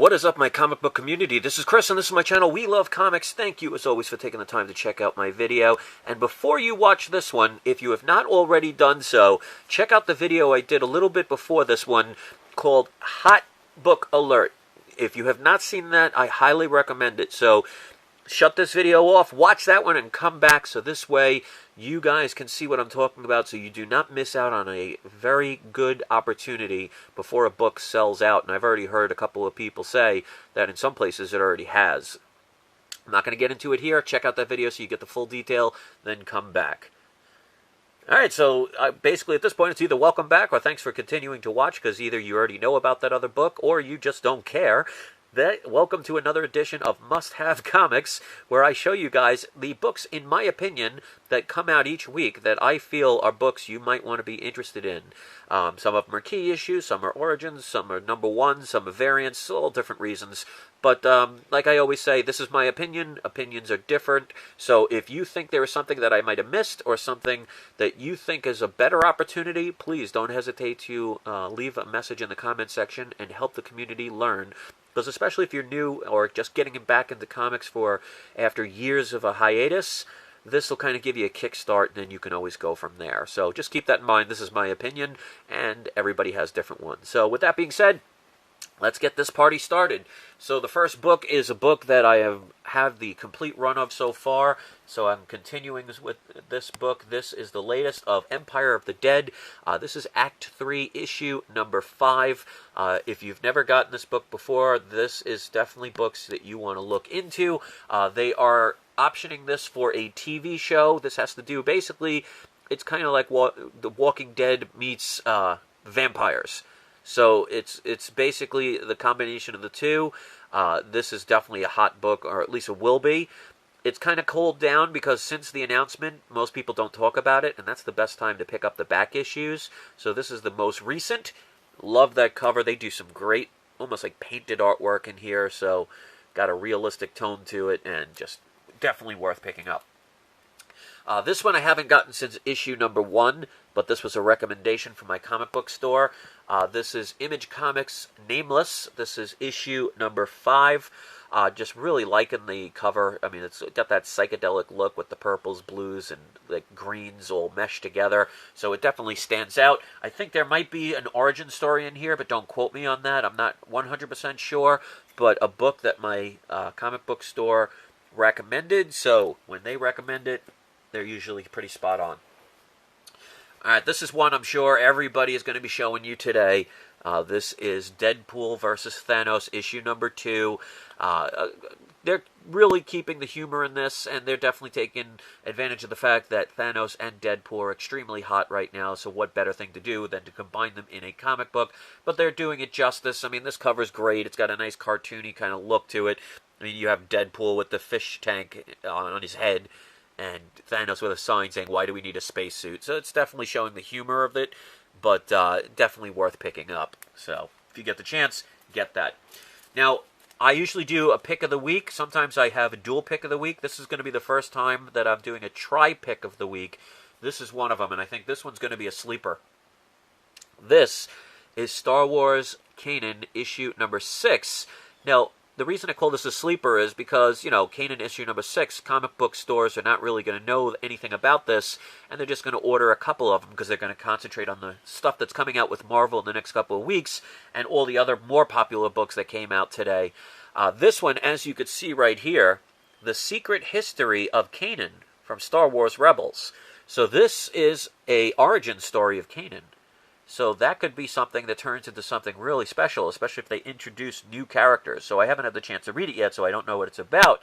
What is up, my comic book community? This is Chris, and this is my channel, We Love Comics. Thank you, as always, for taking the time to check out my video. And before you watch this one, if you have not already done so, check out the video I did a little bit before this one called Hot Book Alert. If you have not seen that, I highly recommend it. So shut this video off, watch that one, and come back so this way you guys can see what I'm talking about, so you do not miss out on a very good opportunity before a book sells out. And I've already heard a couple of people say that in some places it already has. I'm not going to get into it here. Check out that video so you get the full detail, then come back. Alright, so basically at this point it's either welcome back or thanks for continuing to watch, because either you already know about that other book or you just don't care. Welcome to another edition of Must Have Comics, where I show you guys the books, in my opinion, that come out each week that I feel are books you might want to be interested in. Some of them are key issues, some are origins, some are number one, some are variants, all different reasons. But like I always say, this is my opinion. Opinions are different. So if you think there is something that I might have missed or something that you think is a better opportunity, please don't hesitate to leave a message in the comment section and help the community learn. Because especially if you're new or just getting back into comics after years of a hiatus, this will kind of give you a kickstart, and then you can always go from there. So just keep that in mind. This is my opinion, and everybody has different ones. So with that being said, let's get this party started. So the first book is a book that I have the complete run of so far. So I'm continuing with this book. This is the latest of Empire of the Dead. This is Act 3, issue number 5. If you've never gotten this book before, this is definitely books that you want to look into. They are optioning this for a TV show. This has to do, basically, it's kind of like The Walking Dead meets vampires. So it's basically the combination of the two. This is definitely a hot book, or at least it will be. It's kind of cooled down because since the announcement, most people don't talk about it, and that's the best time to pick up the back issues. So this is the most recent. Love that cover. They do some great, almost like painted artwork in here, so got a realistic tone to it, and just definitely worth picking up. This one I haven't gotten since issue number 1, but this was a recommendation from my comic book store. This is Image Comics Nameless. This is issue number 5. Just really liking the cover. I mean, it's got that psychedelic look with the purples, blues, and like greens all meshed together. So it definitely stands out. I think there might be an origin story in here, but don't quote me on that. I'm not 100% sure. But a book that my comic book store recommended. So when they recommend it, they're usually pretty spot on. Alright, this is one I'm sure everybody is going to be showing you today. This is Deadpool vs. Thanos, issue number 2. They're really keeping the humor in this, and they're definitely taking advantage of the fact that Thanos and Deadpool are extremely hot right now, so what better thing to do than to combine them in a comic book? But they're doing it justice. I mean, this cover's great. It's got a nice cartoony kind of look to it. I mean, you have Deadpool with the fish tank on his head, and Thanos with a sign saying, "Why do we need a spacesuit?" So it's definitely showing the humor of it, but definitely worth picking up. So if you get the chance, get that. Now, I usually do a pick of the week. Sometimes I have a dual pick of the week. This is going to be the first time that I'm doing a tri-pick of the week. This is one of them, and I think this one's going to be a sleeper. This is Star Wars Kanan, issue number 6. Now, the reason I call this a sleeper is because, you know, Kanan issue number 6, comic book stores are not really going to know anything about this, and they're just going to order a couple of them because they're going to concentrate on the stuff that's coming out with Marvel in the next couple of weeks and all the other more popular books that came out today. This one, as you could see right here, The Secret History of Kanan from Star Wars Rebels. So this is a origin story of Kanan. So that could be something that turns into something really special, especially if they introduce new characters. So I haven't had the chance to read it yet, so I don't know what it's about.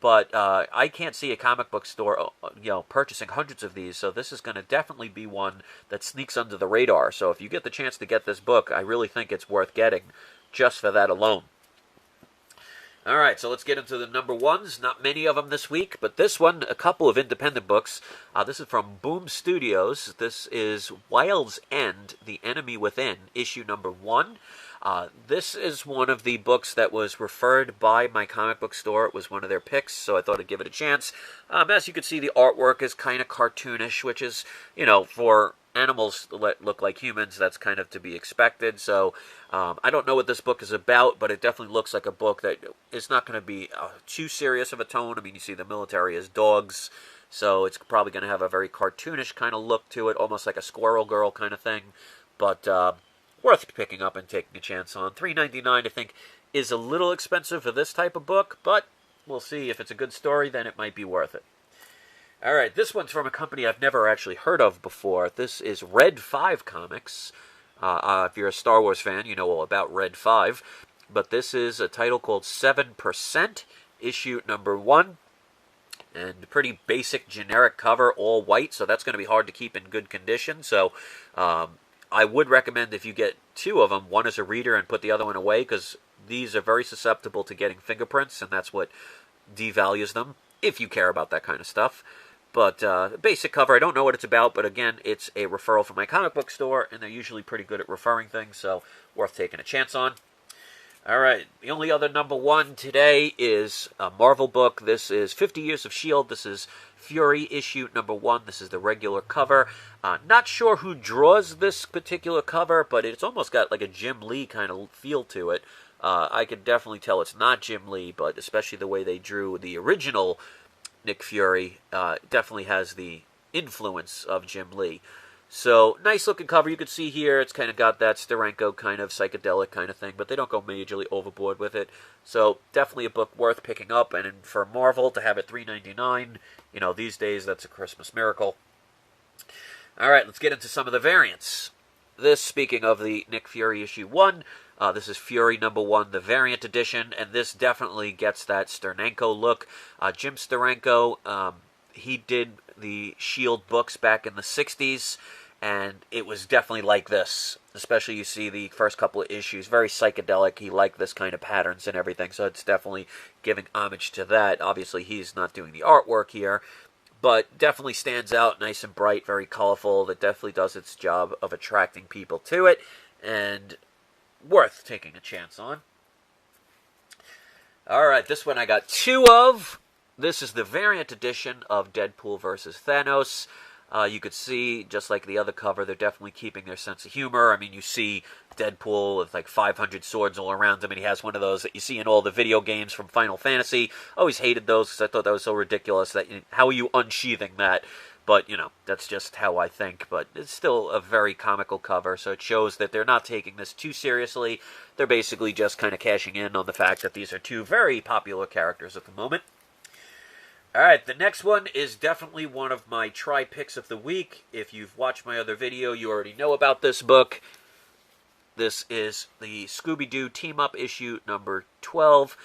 But I can't see a comic book store, purchasing hundreds of these. So this is going to definitely be one that sneaks under the radar. So if you get the chance to get this book, I really think it's worth getting just for that alone. Alright, so let's get into the number ones. Not many of them this week, but this one, a couple of independent books. This is from Boom Studios. This is Wild's End, The Enemy Within, issue number 1. This is one of the books that was referred by my comic book store. It was one of their picks, so I thought I'd give it a chance. As you can see, the artwork is kind of cartoonish, which is, for animals look like humans. That's kind of to be expected. So I don't know what this book is about, but it definitely looks like a book that is not going to be too serious of a tone. I mean, you see the military as dogs, so it's probably going to have a very cartoonish kind of look to it, almost like a Squirrel Girl kind of thing. But worth picking up and taking a chance on. $3.99, I think, is a little expensive for this type of book, but we'll see. If it's a good story, then it might be worth it. All right, this one's from a company I've never actually heard of before. This is Red 5 Comics. If you're a Star Wars fan, you know all about Red 5. But this is a title called 7%, issue number 1. And pretty basic, generic cover, all white, so that's going to be hard to keep in good condition. So I would recommend if you get 2 of them, one as a reader and put the other one away, because these are very susceptible to getting fingerprints, and that's what devalues them, if you care about that kind of stuff. But basic cover, I don't know what it's about, but again, it's a referral from my comic book store, and they're usually pretty good at referring things, so worth taking a chance on. All right, the only other number 1 today is a Marvel book. This is 50 Years of S.H.I.E.L.D. This is Fury issue number 1. This is the regular cover. Not sure who draws this particular cover, but it's almost got like a Jim Lee kind of feel to it. I could definitely tell it's not Jim Lee, but especially the way they drew the original Nick Fury definitely has the influence of Jim Lee. So, nice looking cover. You can see here it's kind of got that Steranko kind of psychedelic kind of thing, but they don't go majorly overboard with it. So, definitely a book worth picking up, and for Marvel to have it $3.99, you know, these days that's a Christmas miracle. All right, let's get into some of the variants. This, speaking of the Nick Fury issue 1, this is Fury number 1, the variant edition, and this definitely gets that Steranko look. Jim Steranko, he did the S.H.I.E.L.D. books back in the 60s, and it was definitely like this. Especially you see the first couple of issues, very psychedelic. He liked this kind of patterns and everything, so it's definitely giving homage to that. Obviously, he's not doing the artwork here, but definitely stands out, nice and bright, very colorful. That definitely does its job of attracting people to it, and worth taking a chance on. All right, this one I got 2 of. This is the variant edition of Deadpool vs. Thanos. You could see, just like the other cover, they're definitely keeping their sense of humor. I mean, you see Deadpool with like 500 swords all around him, and he has one of those that you see in all the video games from Final Fantasy. Always hated those because I thought that was so ridiculous. That how are you unsheathing that? But, you know, that's just how I think. But it's still a very comical cover, so it shows that they're not taking this too seriously. They're basically just kind of cashing in on the fact that these are 2 very popular characters at the moment. All right, the next one is definitely one of my try-picks of the week. If you've watched my other video, you already know about this book. This is the Scooby-Doo Team-Up issue number 12.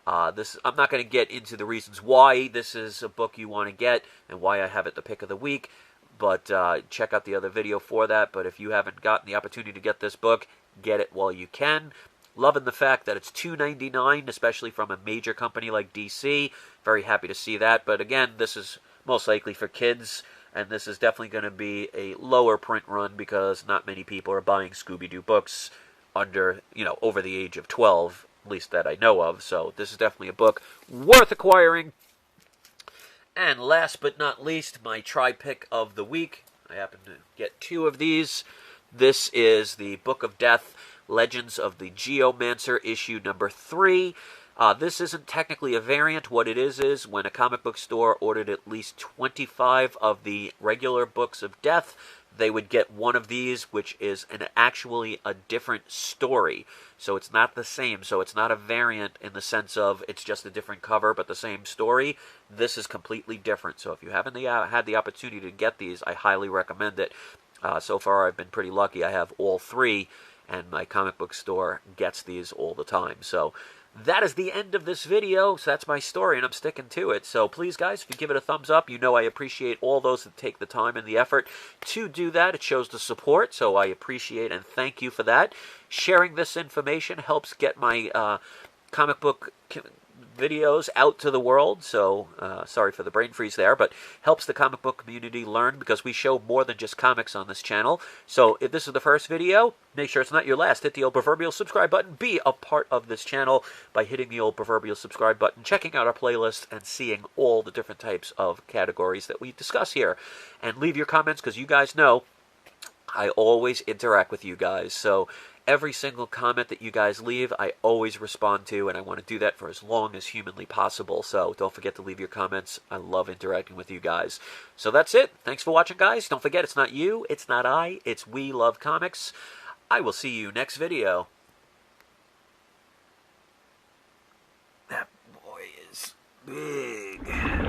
I'm not going to get into the reasons why this is a book you want to get and why I have it the pick of the week, but check out the other video for that. But if you haven't gotten the opportunity to get this book, get it while you can. Loving the fact that it's $2.99, especially from a major company like DC. Very happy to see that. But again, this is most likely for kids, and this is definitely going to be a lower print run because not many people are buying Scooby-Doo books under, over the age of 12, at least that I know of. So this is definitely a book worth acquiring. And last but not least, my try-pick of the week. I happen to get 2 of these. This is the Book of Death, Legends of the Geomancer, issue number 3. This isn't technically a variant. What it is when a comic book store ordered at least 25 of the regular Books of Death, they would get one of these, which is actually a different story. So it's not the same. So it's not a variant in the sense of it's just a different cover, but the same story. This is completely different. So if you haven't had the opportunity to get these, I highly recommend it. So far, I've been pretty lucky. I have all 3. And my comic book store gets these all the time. So that is the end of this video. So that's my story, and I'm sticking to it. So please, guys, if you give it a thumbs up, you know I appreciate all those that take the time and the effort to do that. It shows the support, so I appreciate and thank you for that. Sharing this information helps get my comic book videos out to the world, so sorry for the brain freeze there, but helps the comic book community learn because we show more than just comics on this channel. So if this is the first video, make sure it's not your last. Hit the old proverbial subscribe button. Be a part of this channel by hitting the old proverbial subscribe button, checking out our playlist, and seeing all the different types of categories that we discuss here. And leave your comments because you guys know I always interact with you guys, so every single comment that you guys leave, I always respond to, and I want to do that for as long as humanly possible. So don't forget to leave your comments. I love interacting with you guys. So that's it. Thanks for watching, guys. Don't forget, it's not you, it's not I, it's We Love Comics. I will see you next video. That boy is big.